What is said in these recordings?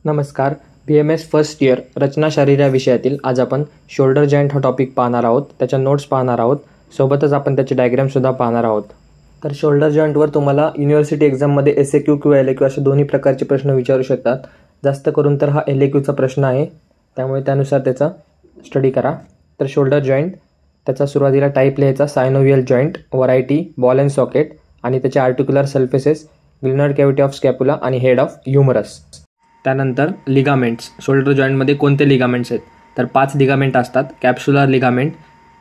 नमस्कार. BMS first year रचना शरीर या विषयातील आज आपण शोल्डर जॉईंट हा टॉपिक पाहणार आहोत. त्याच्या नोट्स पाहणार आहोत. सोबतच आपण त्याचे डायग्रामसुद्धा पाहणार आहोत. तर शोल्डर जॉईंटवर तुम्हाला युनिव्हर्सिटी एक्झाममध्ये SAQ किंवा LAQ असे दोन्ही प्रकारचे प्रश्न विचारू शकतात. जास्त करून तर हा LAQचा प्रश्न आहे, त्यामुळे त्यानुसार त्याचा स्टडी करा. तर शोल्डर जॉईंट त्याचा सुरुवातीला टाईप लिहायचा synovial joint, variety ball and socket आणि त्याचे articular surfaces glenoid cavity of scapula आणि हेड ऑफ ह्युमरस. त्यानंतर लिगामेंट्स. शोल्डर जॉईंटमध्ये कोणते लिगामेंट्स आहेत तर 5 लिगामेंट असतात. Capsular ligament,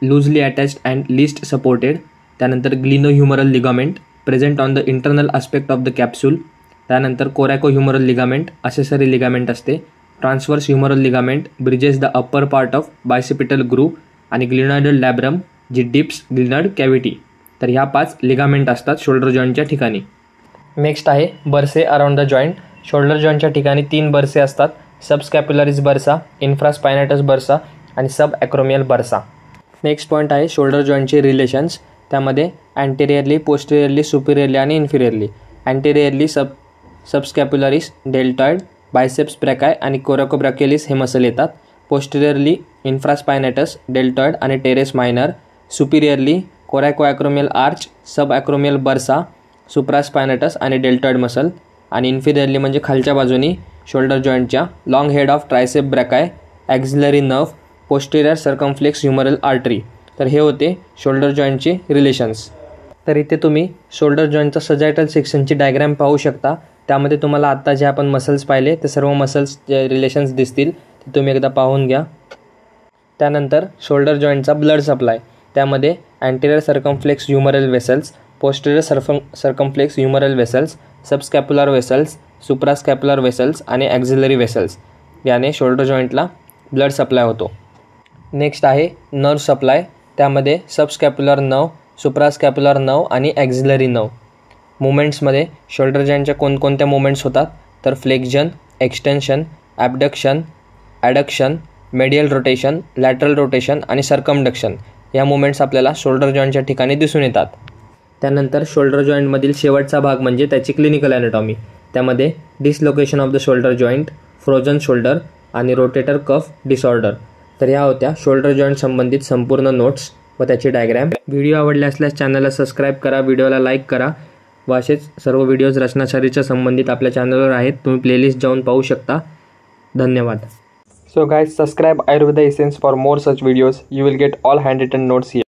loosely attached and least supported. त्यानंतर glenohumeral ligament, present on the internal aspect of the capsule. त्यानंतर कोरॅकोह्युमरल लिगामेंट, असेसरी लिगामेंट असते. Transverse humeral ligament, bridges the upper part of bicipital groove. आणि glenoidal labrum, जी dips glenoid cavity. तर ह्या 5 ligament असतात shoulder जॉईंटच्या ठिकाणी. Next आहे बर्से around the joint. Shoulder जॉईंटच्या ठिकाणी 3 बर्से असतात. सबस्कॅप्युलरिस बर्सा, इन्फ्रास्पायनाटस बर्सा आणि सब ॲक्रोमियल बर्सा. नेक्स्ट पॉईंट आहे शोल्डर जॉईंटचे रिलेशन्स. त्यामध्ये अँटेरियरली, पोस्टेरियरली, सुपिरियरली आणि इन्फिरियरली. अँटेरियरली सबस्कॅप्युलरिस, डेल्टॉइड, बायसेप्स ब्रॅकाय आणि कोरॅकोब्रॅकियलिस हे मसल येतात. पोस्टेरियरली इन्फ्रास्पायनाटस, डेल्टॉइड आणि टेरेस मायनर. सुपिरियरली कोरॅको ॲक्रोमियल आर्च, सब ॲक्रोमियल बर्सा, सुप्रास्पायनाटस आणि डेल्टॉइड मसल. आणि इन्फिरियरली म्हणजे खालच्या बाजूनी शोल्डर जॉईंटच्या long head of triceps brachii, axillary nerve, posterior circumflex humeral artery. तर हे होते शोल्डर जॉईंटचे रिलेशन्स. तर इथे तुम्ही शोल्डर जॉईंटचा सजायटल सेक्शनची डायग्रॅम पाहू शकता. त्यामध्ये तुम्हाला आत्ता जे आपण मसल्स पाहिले ते सर्व मसल्स जे रिलेशन्स दिसतील ते तुम्ही एकदा पाहून घ्या. त्यानंतर शोल्डर जॉईंटचा ब्लड सप्लाय. त्यामध्ये anterior circumflex humeral vessels, posterior circumflex humeral vessels, subscapular vessels, suprascapular vessels आणि ॲक्झिलरी वेसल्स याने शोल्डर जॉईंटला ब्लड सप्लाय होतो. नेक्स्ट आहे नर्व सप्लाय. त्यामध्ये सबस्कॅप्युलर नर्व, सुप्रास्कॅप्युलर नर्व आणि ॲक्झिलरी नर्व. मुवमेंट्समध्ये शोल्डर जॉईंटच्या कोणकोणत्या मुवमेंट्स होतात तर flexion, extension, abduction, adduction, medial rotation, lateral rotation आणि सर्कमडक्शन या मुवमेंट्स आपल्याला शोल्डर जॉईंटच्या ठिकाणी दिसून येतात. त्यानंतर शोल्डर जॉईंटमधील शेवटचा भाग म्हणजे त्याची क्लिनिकल ॲनाटॉमी. त्यामध्ये dislocation of the shoulder joint, frozen shoulder आणि रोटेटर कफ डिसऑर्डर. तर ह्या होत्या शोल्डर जॉईंट संबंधित संपूर्ण नोट्स व त्याची डायग्रॅम. व्हिडिओ आवडले असल्यास चॅनलला सबस्क्राईब करा, व्हिडिओला लाईक करा व असेच सर्व व्हिडिओज रचनाशास्त्राच्या संबंधित आपल्या चॅनलवर आहेत. तुम्ही प्लेलिस्ट जाऊन पाहू शकता. धन्यवाद. So guys, subscribe Ayurveda Essence for more such videos. You will get all handwritten notes here.